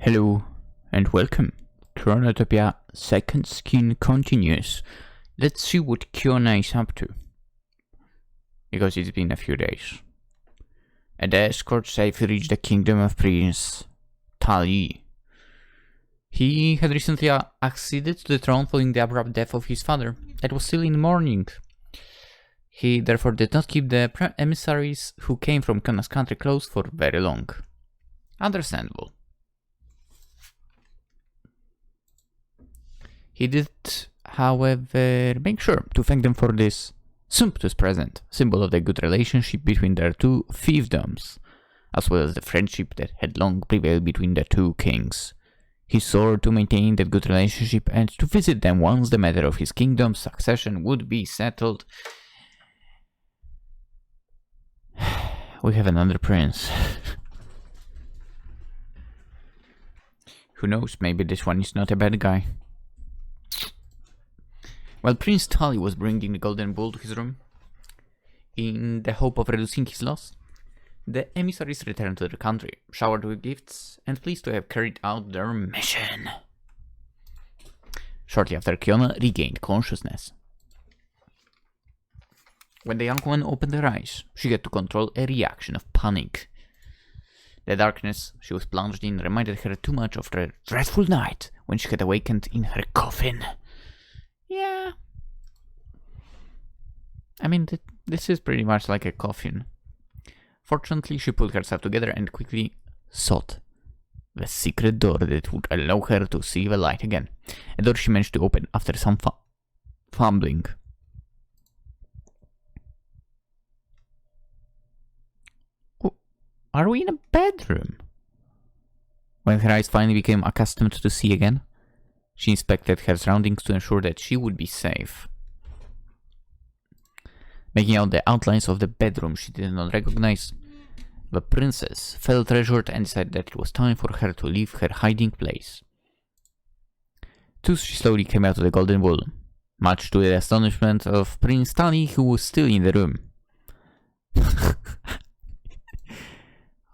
Hello and welcome. Chronotopia second skin continues. Let's see what Kionna is up to. Because it's been a few days. And the escort safely reached the kingdom of Prince Tali. He had recently acceded to the throne following the abrupt death of his father. It was still in mourning. He therefore did not keep the emissaries who came from Kionna's country close for very long. Understandable. He did, however, make sure to thank them for this sumptuous present, symbol of the good relationship between their two fiefdoms, as well as the friendship that had long prevailed between the two kings. He swore to maintain that good relationship and to visit them once the matter of his kingdom's succession would be settled. We have another prince. Who knows, maybe this one is not a bad guy. While Prince Tali was bringing the golden bull to his room, in the hope of reducing his loss, the emissaries returned to their country, showered with gifts, and pleased to have carried out their mission. Shortly after, Kionna regained consciousness. When the young woman opened her eyes, she had to control a reaction of panic. The darkness she was plunged in reminded her too much of the dreadful night when she had awakened in her coffin. Yeah. I mean, this is pretty much like a coffin. Fortunately, she pulled herself together and quickly sought the secret door that would allow her to see the light again. A door she managed to open after some fumbling. Oh, are we in a bedroom? When her eyes finally became accustomed to see again, she inspected her surroundings to ensure that she would be safe. Making out the outlines of the bedroom she did not recognize, the princess felt reassured and decided that it was time for her to leave her hiding place. Thus she slowly came out of the golden wool, much to the astonishment of Prince Tali, who was still in the room.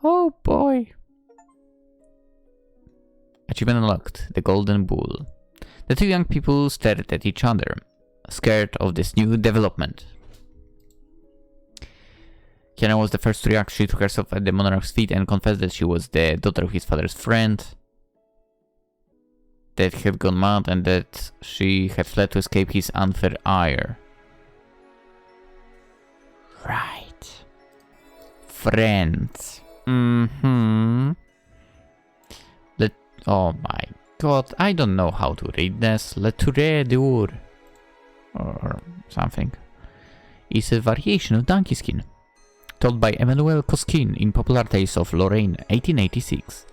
Oh boy! Achievement unlocked, the golden bull. The two young people stared at each other, scared of this new development. Kionna was the first to react. She took herself at the monarch's feet and confessed that she was the daughter of his father's friend, that had gone mad and that she had fled to escape his unfair ire. Right. Friends. Oh my god, I don't know how to read this. Le Touré d'Or or something is a variation of donkey skin, told by Emmanuel Coskin in Popular Tales of Lorraine, 1886.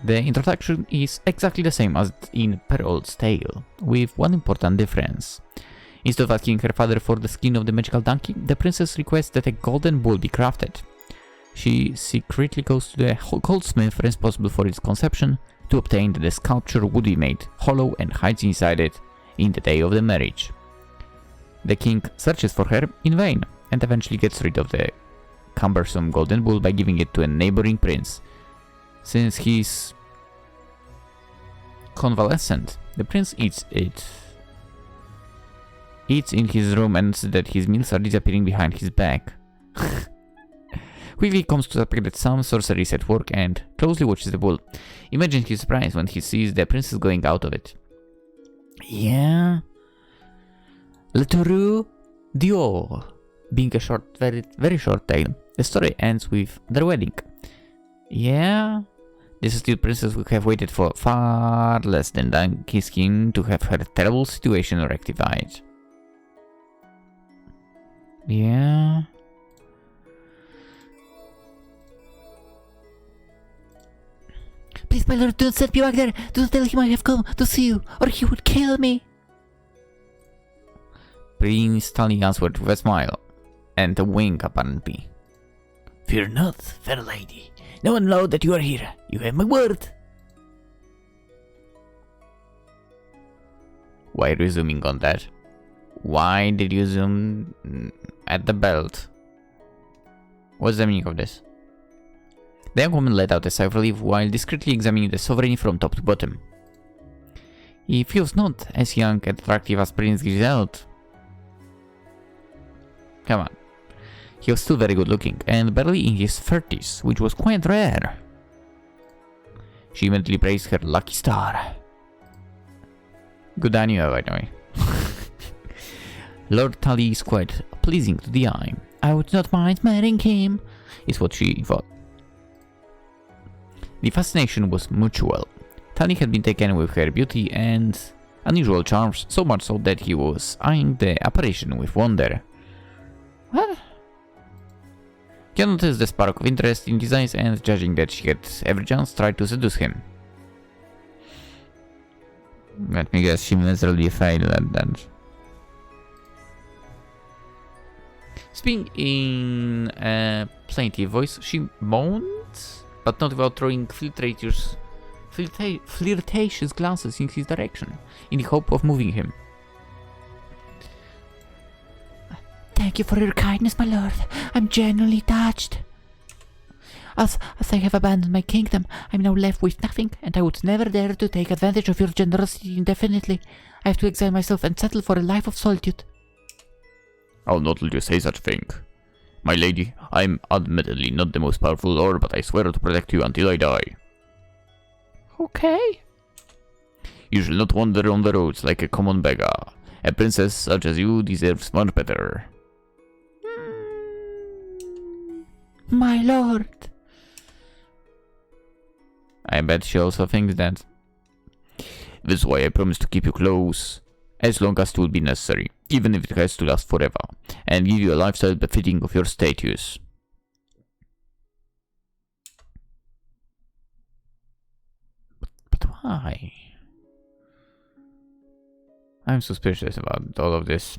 The introduction is exactly the same as in Pearl's Tale, with one important difference. Instead of asking her father for the skin of the magical donkey, the princess requests that a golden bull be crafted. She secretly goes to the goldsmith responsible for its conception to obtain that the sculpture would be made hollow and hides inside it in the day of the marriage. The king searches for her in vain and eventually gets rid of the cumbersome golden bull by giving it to a neighboring prince. Since he's convalescent, the prince eats in his room and sees that his meals are disappearing behind his back. Quickly comes to suspect that some sorcery is at work and closely watches the bull. Imagine his surprise when he sees the princess going out of it. Yeah. Le Touré d'Or. Being a short, very short tale, the story ends with their wedding. Yeah. This astute princess would have waited for far less than donkey skin to have her terrible situation rectified. Yeah. Please, my lord, don't send me back there. Don't tell him I have come to see you, or he would kill me. Prince Tali answered with a smile, and a wink apparently. Fear not, fair lady. No one knows that you are here. You have my word. Why are you zooming on that? Why did you zoom at the belt? What's the meaning of this? The young woman let out a sigh of relief while discreetly examining the sovereign from top to bottom. If he was not as young and attractive as Prince Griselda, come on. He was still very good looking, and barely in his 30s, which was quite rare. She immediately praised her lucky star. Good eye, by the way. Lord Tully is quite pleasing to the eye. I would not mind marrying him, is what she thought. The fascination was mutual. Tully had been taken with her beauty and unusual charms, so much so that he was eyeing the apparition with wonder. What? Kionna noticed the spark of interest in his eyes and, judging that she had every chance, tried to seduce him. Let me guess, she miserably failed at that. Speaking in a plaintive voice, she moaned, but not without throwing flirtatious glances in his direction, in the hope of moving him. Thank you for your kindness, my lord. I'm genuinely touched. As I have abandoned my kingdom, I'm now left with nothing, and I would never dare to take advantage of your generosity indefinitely. I have to exile myself and settle for a life of solitude. I'll not let you say such a thing. My lady, I'm admittedly not the most powerful lord, but I swear to protect you until I die. Okay. You shall not wander on the roads like a common beggar. A princess such as you deserves much better. My lord. I bet she also thinks that. This is why I promise to keep you close, as long as it will be necessary, even if it has to last forever, and give you a lifestyle befitting of your status. But why? I'm suspicious about all of this.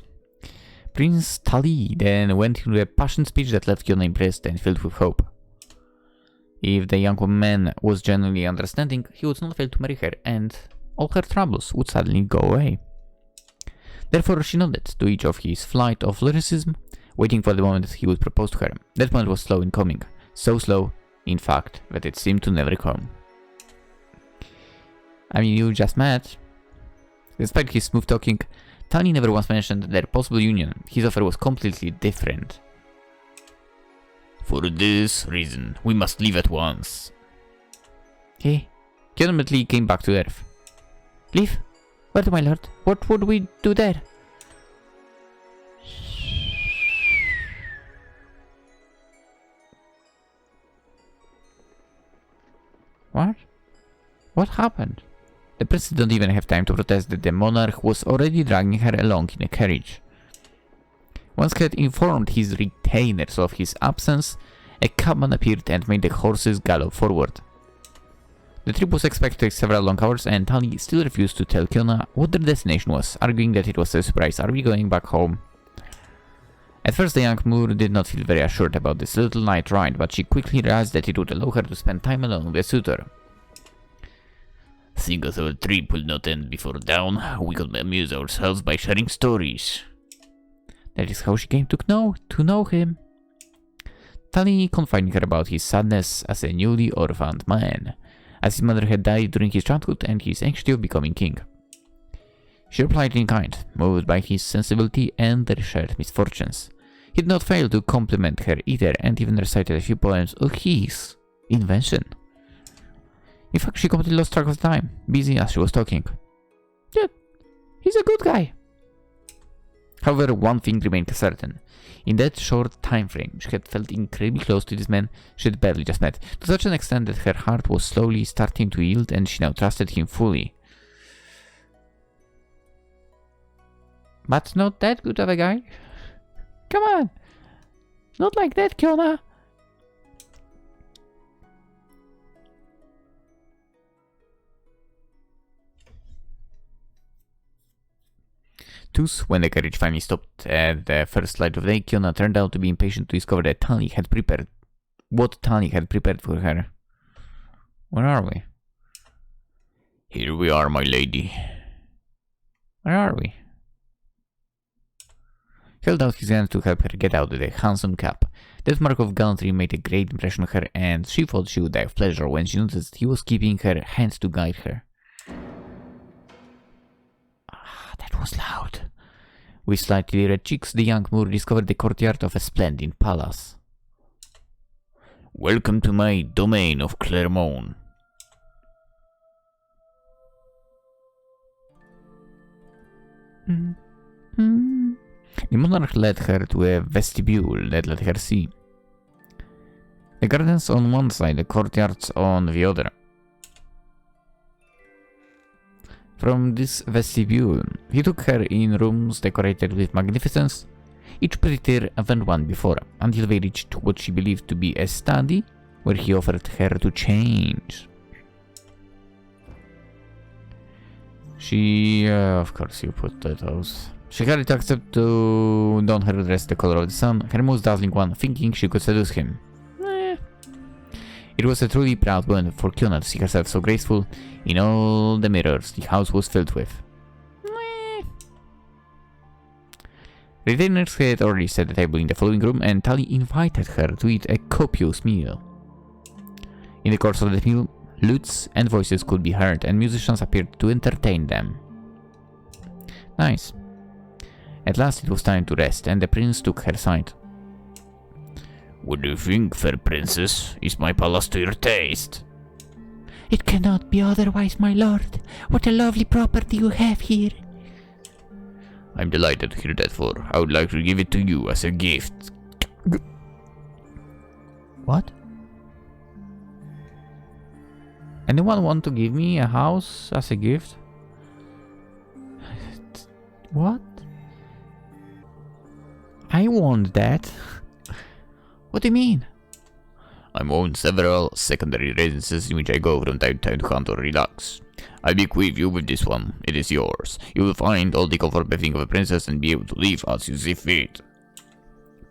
Prince Tully then went into a passionate speech that left Kionna impressed and filled with hope. If the young man was genuinely understanding, he would not fail to marry her, and all her troubles would suddenly go away. Therefore, she nodded to each of his flight of lyricism, waiting for the moment he would propose to her. That moment was slow in coming, so slow, in fact, that it seemed to never come. I mean, you just met. Despite his smooth talking, Tully never once mentioned their possible union. His offer was completely different. For this reason, we must leave at once. He ultimately came back to Earth. Leave? Where, my lord? What would we do there? What? What happened? The princess didn't even have time to protest that the monarch was already dragging her along in a carriage. Once he had informed his retainers of his absence, a cabman appeared and made the horses gallop forward. The trip was expected to take several long hours, and Tully still refused to tell Kionna what their destination was, arguing that it was a surprise. Are we going back home? At first, the young Moor did not feel very assured about this little night ride, but she quickly realized that it would allow her to spend time alone with the suitor. Seeing as our trip will not end before dawn, we could amuse ourselves by sharing stories. That is how she came to know him. Tully confiding her about his sadness as a newly orphaned man, as his mother had died during his childhood and his anxiety of becoming king. She replied in kind, moved by his sensibility and their shared misfortunes. He did not fail to compliment her either, and even recited a few poems of his invention. In fact, she completely lost track of time, busy as she was talking. Yeah, he's a good guy. However, one thing remained certain. In that short time frame, she had felt incredibly close to this man she had barely just met, to such an extent that her heart was slowly starting to yield and she now trusted him fully. But not that good of a guy. Come on! Not like that, Kionna! Thus, when the carriage finally stopped at the first light of day, Kionna turned out to be impatient to discover that Tully had prepared what Tully had prepared for her. Where are we? Here we are, my lady. Where are we? held out his hand to help her get out the handsome cap. That mark of gallantry made a great impression on her, and she thought she would die of pleasure when she noticed he was keeping her hand to guide her. Ah, that was loud. With slightly red cheeks, the young Moor discovered the courtyard of a splendid palace. Welcome to my domain of Clermont. The monarch led her to a vestibule that let her see the gardens on one side, the courtyards on the other. From this vestibule, he took her in rooms decorated with magnificence, each prettier than one before, until they reached what she believed to be a study, where he offered her to change. She, of course you put those. She had to accept to don her dress the color of the sun, her most dazzling one, thinking she could seduce him. It was a truly proud moment for Kionna to see herself so graceful in all the mirrors the house was filled with. Retainers had already set the table in the following room, and Tali invited her to eat a copious meal. In the course of the meal, lutes and voices could be heard, and musicians appeared to entertain them. Nice. At last it was time to rest, and the prince took her side. What do you think, fair princess? Is my palace to your taste? It cannot be otherwise, my lord. What a lovely property you have here. I'm delighted to hear that, for I would like to give it to you as a gift. What? Anyone want to give me a house as a gift? What? I want that. What do you mean? I own several secondary residences in which I go from time to time to hunt or relax. I bequeath you with this one. It is yours. You will find all the comfort befitting of a princess and be able to live as you see fit.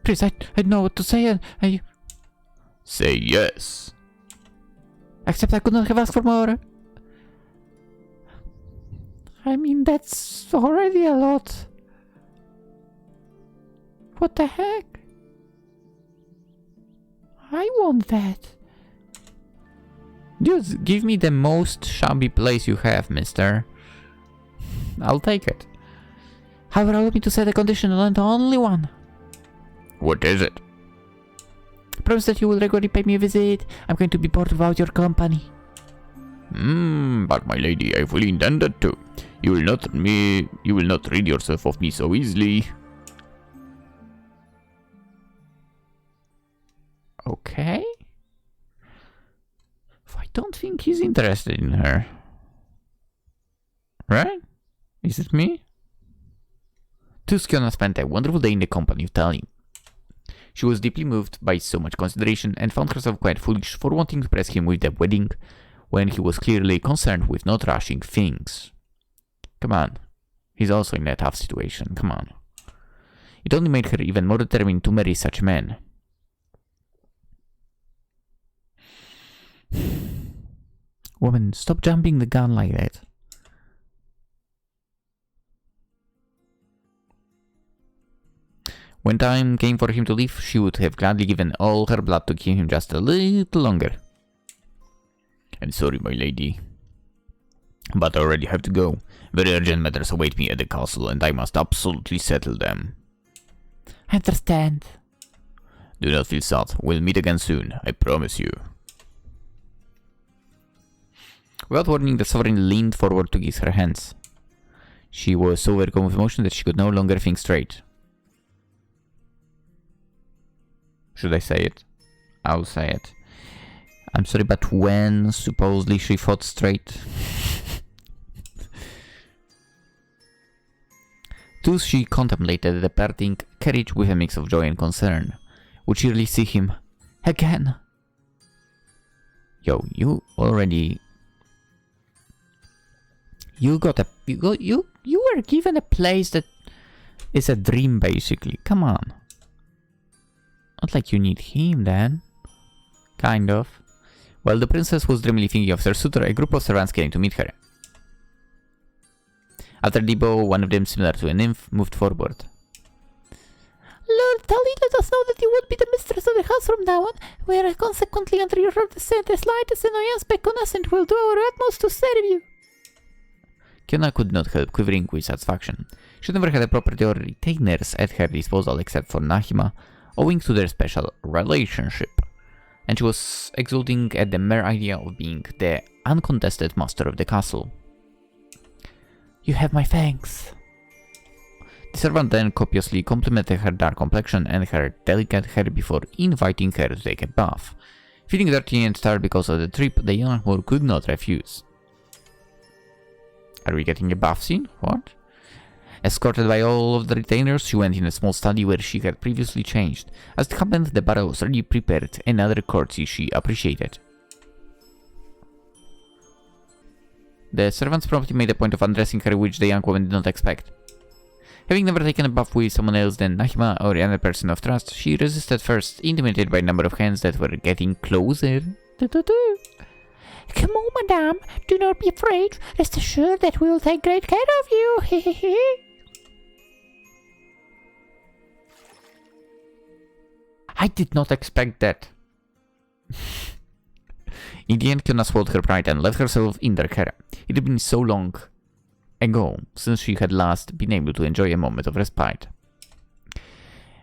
Please, I don't know what to say. Say yes. Except I could not have asked for more. I mean, that's already a lot. What the heck? I want that. Just give me the most shabby place you have, mister. I'll take it. However, allow me to set a condition, and the only one. What is it? Promise that you will regularly pay me a visit. I'm going to be bored without your company. But my lady, I fully intended to. You will not rid yourself of me so easily. Okay. I don't think he's interested in her. Right? Is it me? Kionna spent a wonderful day in the company of Tali. She was deeply moved by so much consideration and found herself quite foolish for wanting to press him with the wedding when he was clearly concerned with not rushing things. Come on. He's also in a tough situation. Come on. It only made her even more determined to marry such men. Woman, stop jumping the gun like that. When time came for him to leave, she would have gladly given all her blood to keep him just a little longer. I'm sorry, my lady, but I already have to go. Very urgent matters await me at the castle, and I must absolutely settle them. I understand. Do not feel sad. We'll meet again soon, I promise you. Without warning, the sovereign leaned forward to kiss her hands. She was so overcome with emotion that she could no longer think straight. Should I say it? I'll say it. I'm sorry, but when supposedly she thought straight? Thus she contemplated the departing carriage with a mix of joy and concern. Would she really see him again? Yo, you already... You were given a place that is a dream, basically. Come on. Not like you need him, then. Kind of. While the princess was dreamily thinking of her suitor, a group of servants came to meet her. After the bow, one of them, similar to a nymph, moved forward. Tali let us know that you would be the mistress of the house from now on. We are consequently under your descent. The slightest annoyance back on us and we'll do our utmost to serve you. Kionna could not help quivering with satisfaction. She never had a property or retainers at her disposal except for Nahima, owing to their special relationship. And she was exulting at the mere idea of being the uncontested master of the castle. You have my thanks. The servant then copiously complimented her dark complexion and her delicate hair before inviting her to take a bath. Feeling dirty and tired because of the trip, the young whore could not refuse. Are we getting a bath scene? What? Escorted by all of the retainers, she went in a small study where she had previously changed. As it happened, the barrel was already prepared, another courtesy she appreciated. The servants promptly made a point of undressing her, which the young woman did not expect. Having never taken a bath with someone else than Nahima or any person of trust, she resisted first, intimidated by a number of hands that were getting closer. Come on, madame. Do not be afraid. Rest assured that we will take great care of you. I did not expect that. In the end, Kionna swallowed her pride and left herself in their care. It had been so long ago since she had last been able to enjoy a moment of respite.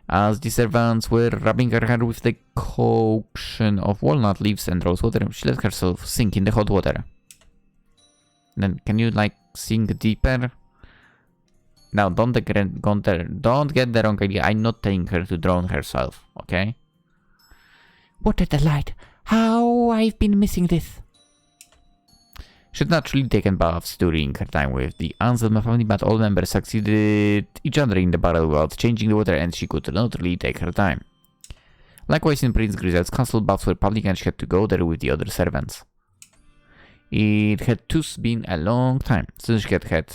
As the servants were rubbing her hair with the concoction of walnut leaves and rose water, she let herself sink in the hot water. Then, can you, like, sink deeper? Now, don't get the wrong idea. I'm not telling her to drown herself, okay? What a delight. How I've been missing this. She had naturally taken baths during her time with the Anselm family, but all members succeeded each other in the barrel without changing the water, and she could not really take her time. Likewise, in Prince Grisel's castle, baths were public and she had to go there with the other servants. It had thus been a long time since she had had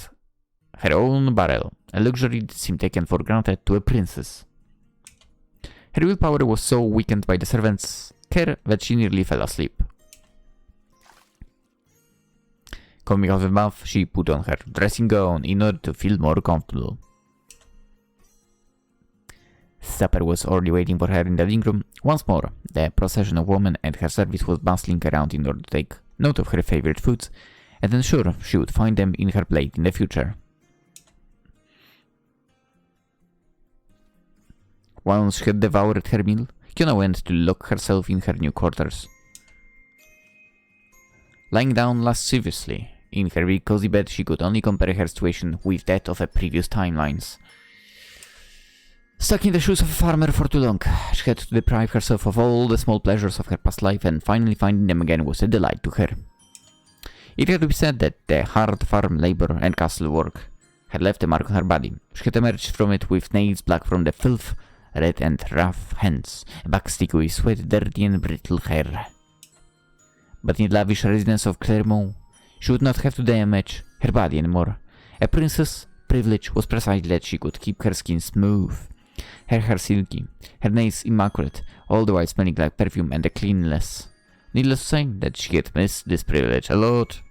her own barrel, a luxury that seemed taken for granted to a princess. Her willpower was so weakened by the servants' care that she nearly fell asleep. Coming out of the bath, she put on her dressing gown in order to feel more comfortable. Supper was already waiting for her in the living room. Once more, the procession of women at her service was bustling around in order to take note of her favorite foods, and ensure she would find them in her plate in the future. Once she had devoured her meal, Kionna went to lock herself in her new quarters. Lying down lasciviously in her big cozy bed, she could only compare her situation with that of her previous timelines. Stuck in the shoes of a farmer for too long, she had to deprive herself of all the small pleasures of her past life, and finally finding them again was a delight to her. It had to be said that the hard farm labor and castle work had left a mark on her body. She had emerged from it with nails black from the filth, red and rough hands, a back sticky with sweat, dirty and brittle hair. But in the lavish residence of Clermont, she would not have to damage her body anymore. A princess' privilege was precisely that she could keep her skin smooth, her hair silky, her nails immaculate, all the while smelling like perfume and cleanliness. Needless to say that she had missed this privilege a lot.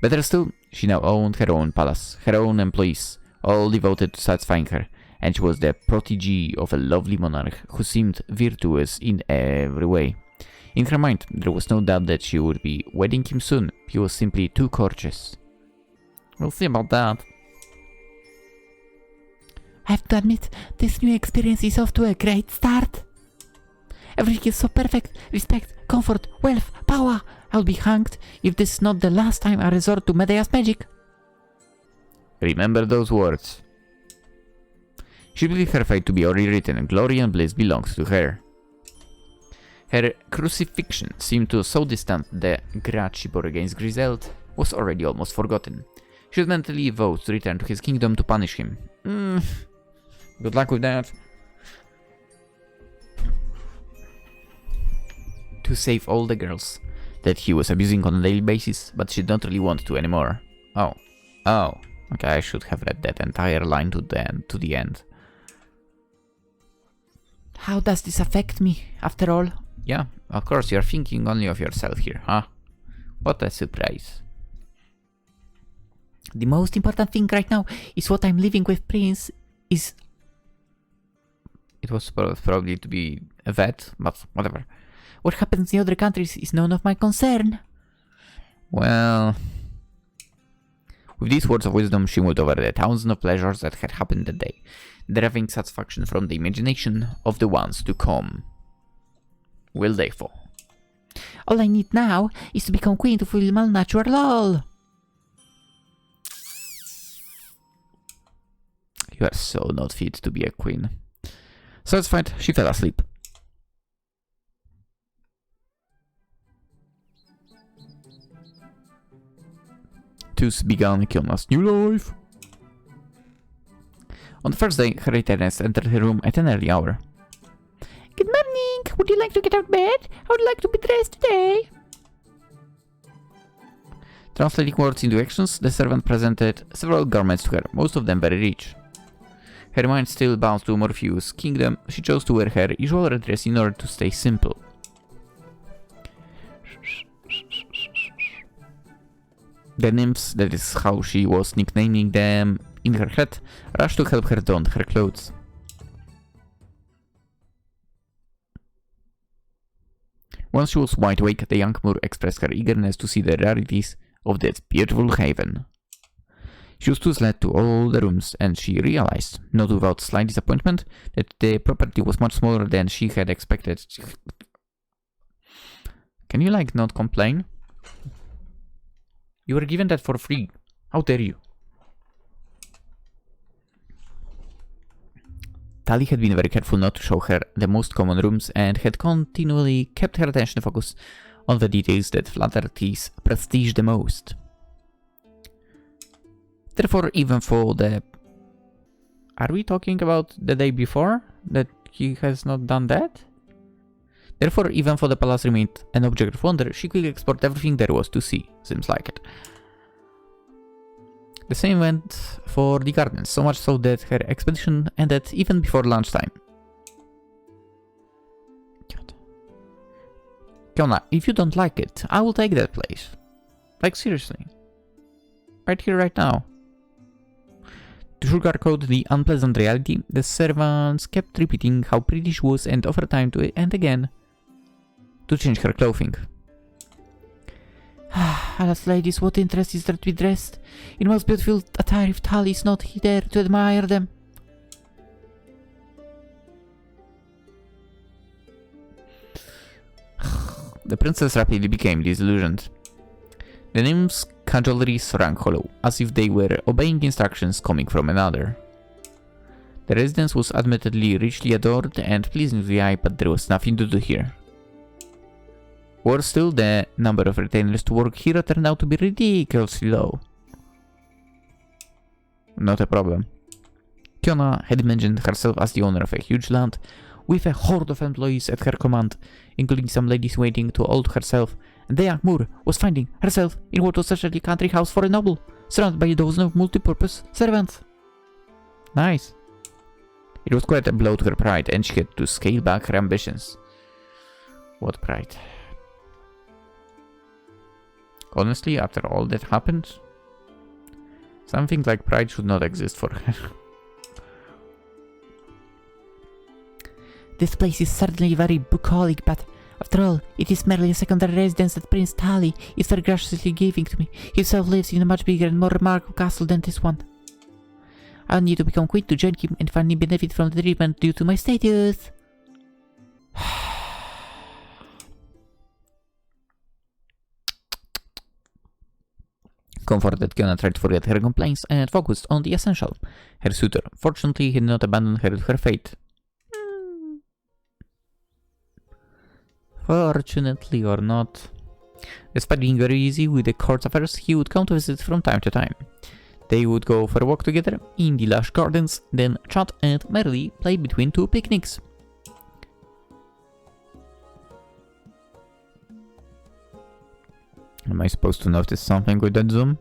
Better still, she now owned her own palace, her own employees, all devoted to satisfying her, and she was the protégée of a lovely monarch who seemed virtuous in every way. In her mind, there was no doubt that she would be wedding him soon. He was simply too gorgeous. We'll see about that. I have to admit, this new experience is off to a great start. Everything is so perfect. Respect, comfort, wealth, power. I'll be hanged if this is not the last time I resort to Medea's magic. Remember those words. She believed her fate to be already written, and glory and bliss belonged to her. Her crucifixion seemed to so distant the grudge she bore against Griseld was already almost forgotten. She had mentally vowed to return to his kingdom to punish him. Good luck with that. To save all the girls that he was abusing on a daily basis, but she did not really want to anymore. Oh. Okay, I should have read that entire line to the end. How does this affect me, after all? Yeah, of course, you're thinking only of yourself here, huh? What a surprise. The most important thing right now is what I'm living with Prince is... It was supposed probably to be a vet, but whatever. What happens in other countries is none of my concern. Well, with these words of wisdom, she mulled over the thousands of pleasures that had happened that day, deriving satisfaction from the imagination of the ones to come. Will they fall? All I need now is to become queen to fulfill my natural law. You are so not fit to be a queen. Satisfied, she fell asleep. Thus began Kionna's new life. On the first day, her Highness entered her room at an early hour. Good morning. Would you like to get out of bed? I would like to be dressed today. Translating words into actions, the servant presented several garments to her, most of them very rich. Her mind still bound to Morpheus' kingdom, she chose to wear her usual red dress in order to stay simple. The nymphs, that is how she was nicknaming them in her head, rushed to help her don her clothes. Once she was wide awake, the young Moor expressed her eagerness to see the rarities of that beautiful haven. She was too led to all the rooms, and she realized, not without slight disappointment, that the property was much smaller than she had expected. Can you, like, not complain? You were given that for free. How dare you? Tali had been very careful not to show her the most common rooms and had continually kept her attention focused on the details that flattered his prestige the most. Therefore, even for the... Are we talking about the day before? That he has not done that? Therefore, even for the palace remained an object of wonder, she quickly explored everything there was to see. Seems like it. The same went for the gardens, so much so that her expedition ended even before lunchtime. God. Kionna, if you don't like it, I will take that place. Like, seriously. Right here, right now. To sugarcoat the unpleasant reality, the servants kept repeating how pretty she was and offered time to and again to change her clothing. Alas, ladies, what interest is there to be dressed in most beautiful attire if Tali is not there to admire them? The princess rapidly became disillusioned. The nymph's cajoleries rang hollow, as if they were obeying instructions coming from another. The residence was admittedly richly adored and pleasing to the eye, but there was nothing to do here. Worse still, the number of retainers to work here turned out to be ridiculously low. Not a problem. Kionna had imagined herself as the owner of a huge land, with a horde of employees at her command, including some ladies waiting to all to herself, and the young Moor was finding herself in what was essentially a country house for a noble, surrounded by a dozen of multi-purpose servants. Nice. It was quite a blow to her pride, and she had to scale back her ambitions. What pride? Honestly, after all that happened, something like pride should not exist for her. This place is certainly very bucolic, but after all, it is merely a secondary residence that Prince Tali is very graciously giving to me. He himself lives in a much bigger and more remarkable castle than this one. I'll need to become queen to join him and finally benefit from the treatment due to my status. Comforted, Kionna tried to forget her complaints and focused on the essential. Her suitor, fortunately, had not abandoned her to her fate. Fortunately or not. Despite being very easy with the court affairs, he would come to visit from time to time. They would go for a walk together in the lush gardens, then chat and merrily play between two picnics. Am I supposed to notice something with that zoom?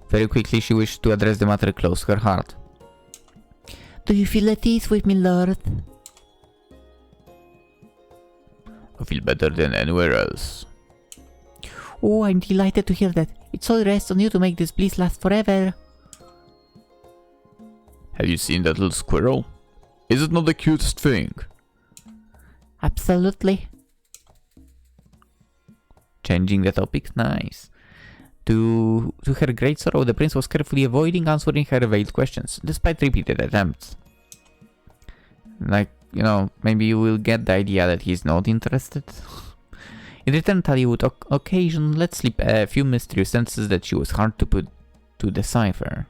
Very quickly she wished to address the matter close to her heart. Do you feel at ease with me, Lord? I feel better than anywhere else. Oh, I'm delighted to hear that. It all rests on you to make this bliss last forever. Have you seen that little squirrel? Is it not the cutest thing? Absolutely. Changing the topic, nice. To her great sorrow, the prince was carefully avoiding answering her veiled questions, despite repeated attempts. Like, you know, maybe you will get the idea that he's not interested. In return, Tali would occasionally let slip a few mysterious sentences that she was hard to decipher.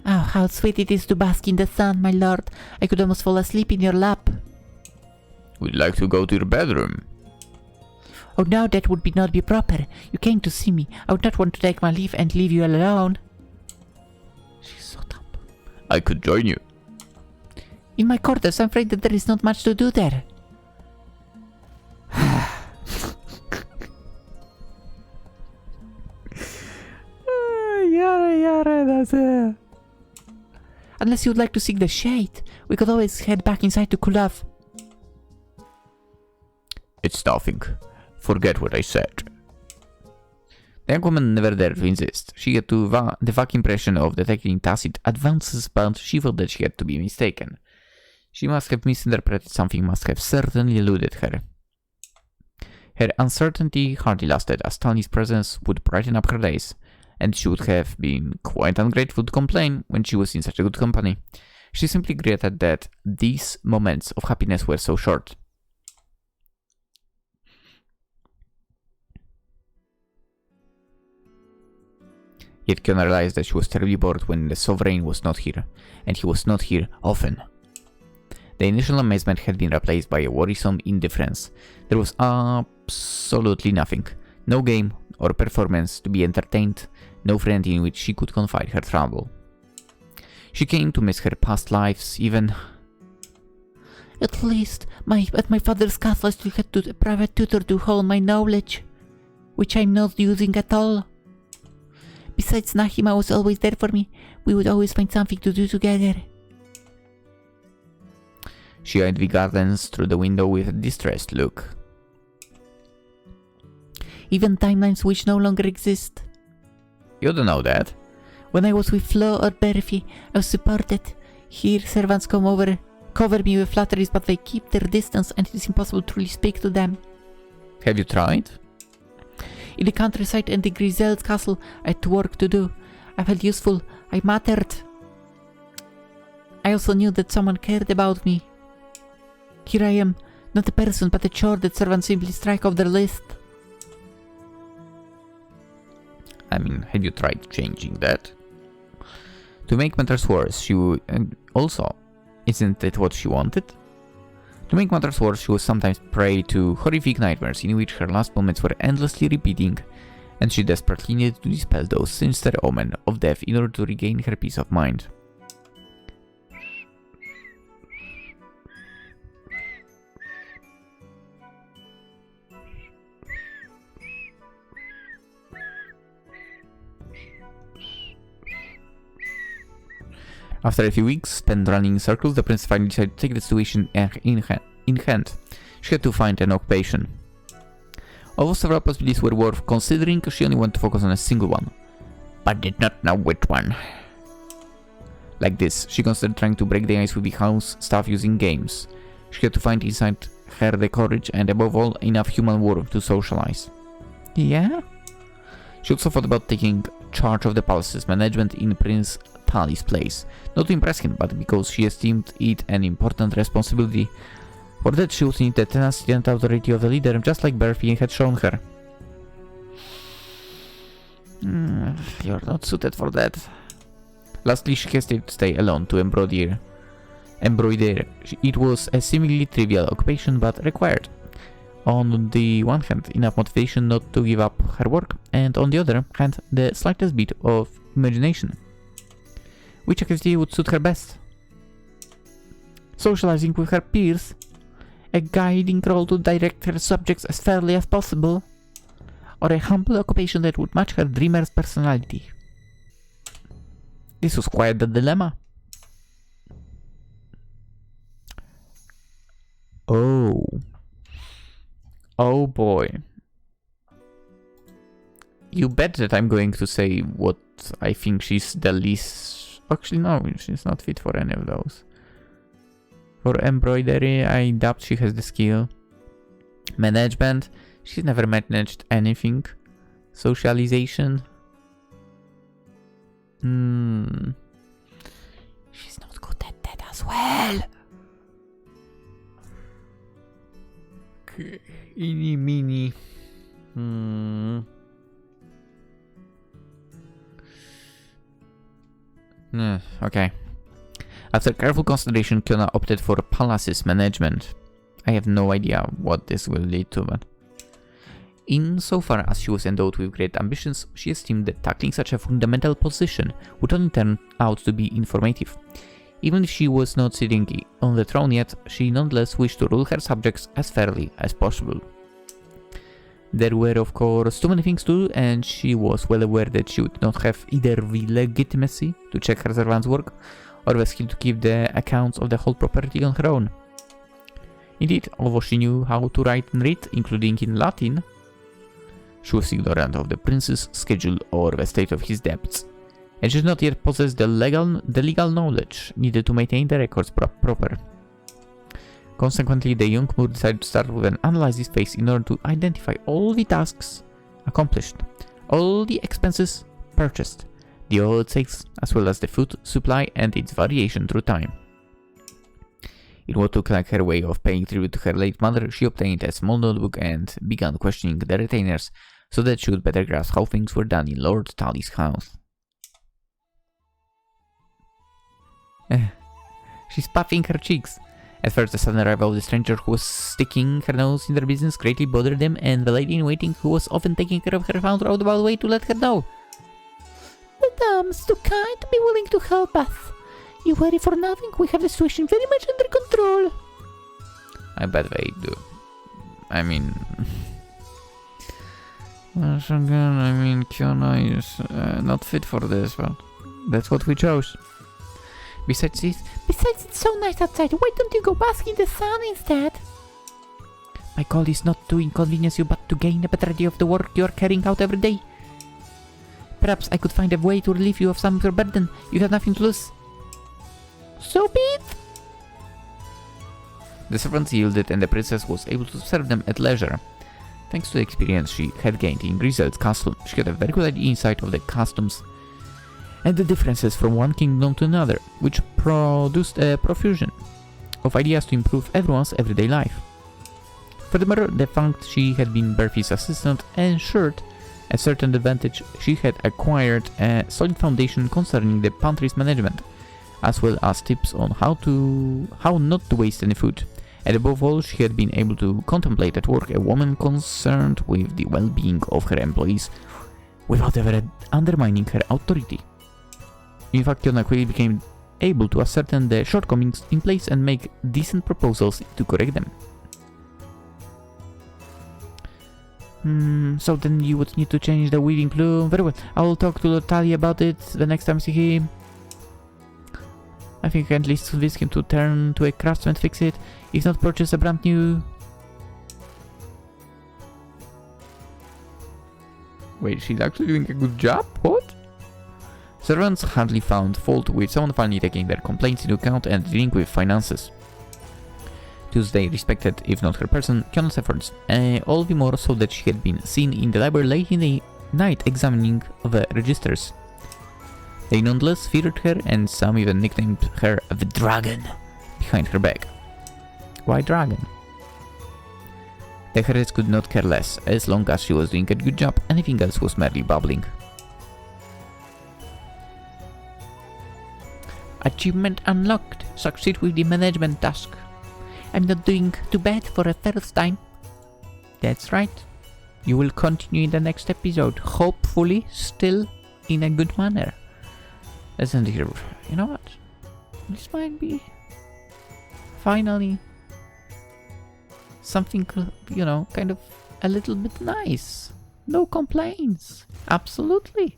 Oh, how sweet it is to bask in the sun, my lord. I could almost fall asleep in your lap. Would like to go to your bedroom? Oh no, that would not be proper. You came to see me. I would not want to take my leave and leave you alone. She's so dumb. I could join you. In my quarters, I'm afraid that there is not much to do there. Yara, that's it. Unless you would like to seek the shade, we could always head back inside to cool off. It's nothing. Forget what I said. The young woman never dared to insist. She had the vague impression of detecting tacit advances, but she thought that she had to be mistaken. She must have misinterpreted something, must have certainly eluded her. Her uncertainty hardly lasted, as Tali's presence would brighten up her days, and she would have been quite ungrateful to complain when she was in such a good company. She simply regretted that these moments of happiness were so short. Yet Kionna realized that she was terribly bored when the sovereign was not here, and he was not here often. The initial amazement had been replaced by a worrisome indifference. There was absolutely nothing. No game or performance to be entertained, no friend in which she could confide her trouble. She came to miss her past lives, even... At least, at my father's castle I still had a private tutor to hone my knowledge, which I'm not using at all. Besides, Nahima was always there for me. We would always find something to do together. She eyed the gardens through the window with a distressed look. Even timelines which no longer exist. You don't know that. When I was with Flo or Berfi, I was supported. Here, servants come over, cover me with flatteries, but they keep their distance and it is impossible to really speak to them. Have you tried? In the countryside and the Grisel's castle, I had work to do. I felt useful. I mattered. I also knew that someone cared about me. Here I am, not a person but a chore that servants simply strike off their list. I mean, have you tried changing that? To make matters worse, she would... And also, isn't that what she wanted? To make matters worse, she was sometimes prey to horrific nightmares in which her last moments were endlessly repeating, and she desperately needed to dispel those sinister omen of death in order to regain her peace of mind. After a few weeks spent running in circles, the prince finally decided to take the situation in hand. She had to find an occupation. Although several possibilities were worth considering, she only wanted to focus on a single one, but did not know which one. Like this, she considered trying to break the ice with the house staff using games. She had to find inside her the courage and above all enough human warmth to socialize. Yeah? She also thought about taking charge of the palace's management in Prince Tali's place, not to impress him, but because she esteemed it an important responsibility. For that she would need the tenacity and authority of a leader, just like Berfi had shown her. You're not suited for that. Lastly, she hesitated to stay alone to embroider. It was a seemingly trivial occupation, but required, on the one hand, enough motivation not to give up her work, and on the other hand, the slightest bit of imagination. Which activity would suit her best? Socializing with her peers, a guiding role to direct her subjects as fairly as possible, or a humble occupation that would match her dreamer's personality. This was quite the dilemma. Oh boy. You bet that I'm going to say what I think she's the least... Actually, no, she's not fit for any of those. For embroidery, I doubt she has the skill. Management, she's never managed anything. Socialization. She's not good at that as well. Okay. Eeny, meeny. Okay. After careful consideration, Kionna opted for Palace's management. I have no idea what this will lead to, but... Insofar as she was endowed with great ambitions, she esteemed that tackling such a fundamental position would only turn out to be informative. Even if she was not sitting on the throne yet, she nonetheless wished to rule her subjects as fairly as possible. There were of course too many things to do, and she was well aware that she would not have either the legitimacy to check her servants' work, or the skill to keep the accounts of the whole property on her own. Indeed, although she knew how to write and read, including in Latin, she was ignorant of the prince's schedule or the state of his debts, and she did not yet possess the legal knowledge needed to maintain the records proper. Consequently, the young Moor decided to start with an analysis phase in order to identify all the tasks accomplished, all the expenses purchased, the oil sales, as well as the food supply and its variation through time. In what looked like her way of paying tribute to her late mother, she obtained a small notebook and began questioning the retainers so that she would better grasp how things were done in Lord Tully's house. She's puffing her cheeks. At first, the sudden arrival of the stranger who was sticking her nose in their business greatly bothered them, and the lady in waiting who was often taking care of her found out about the way to let her know. Madame's too kind to be willing to help us. You worry for nothing, we have the situation very much under control. I bet they do. I mean... Once again, I mean, Kionna is not fit for this, but that's what we chose. Besides, it's so nice outside. Why don't you go bask in the sun instead? My goal is not to inconvenience you, but to gain a better idea of the work you are carrying out every day. Perhaps I could find a way to relieve you of some of your burden. You have nothing to lose. So be it. The servants yielded, and the princess was able to serve them at leisure. Thanks to the experience she had gained in Grisel's castle, she had a very good insight of the customs and the differences from one kingdom to another, which produced a profusion of ideas to improve everyone's everyday life. Furthermore, the fact she had been Berthi's assistant ensured a certain advantage. She had acquired a solid foundation concerning the pantry's management, as well as tips on how not to waste any food. And above all, she had been able to contemplate at work a woman concerned with the well-being of her employees without ever undermining her authority. In fact, Kionna quickly became able to ascertain the shortcomings in place and make decent proposals to correct them. So then you would need to change the weaving plume. Very well, I will talk to Lord Tully about it the next time I see him. I think I can at least convince him to turn to a craftsman to fix it, if not purchase a brand new... Wait, she's actually doing a good job? What? Servants hardly found fault with someone finally taking their complaints into account and dealing with finances. Tuesday respected, if not her person, Kionna's efforts, all the more so that she had been seen in the library late in the night examining the registers. They nonetheless feared her, and some even nicknamed her the Dragon behind her back. Why Dragon? The heretics could not care less, as long as she was doing a good job, anything else was merely babbling. Achievement unlocked. Succeed with the management task. I'm not doing too bad for a first time. That's right. You will continue in the next episode, hopefully still in a good manner. Let's end here. You know what? This might be finally something, you know, kind of a little bit nice. No complaints. Absolutely.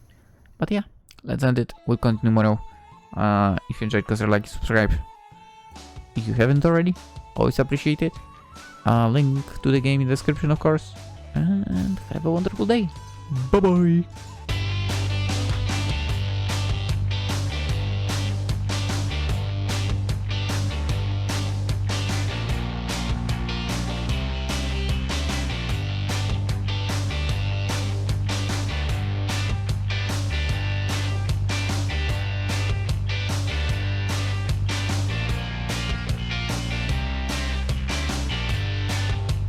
But yeah, let's end it. We'll continue tomorrow. If you enjoyed, consider like, subscribe. If you haven't already, always appreciate it. Link to the game in the description, of course. And have a wonderful day. Bye bye.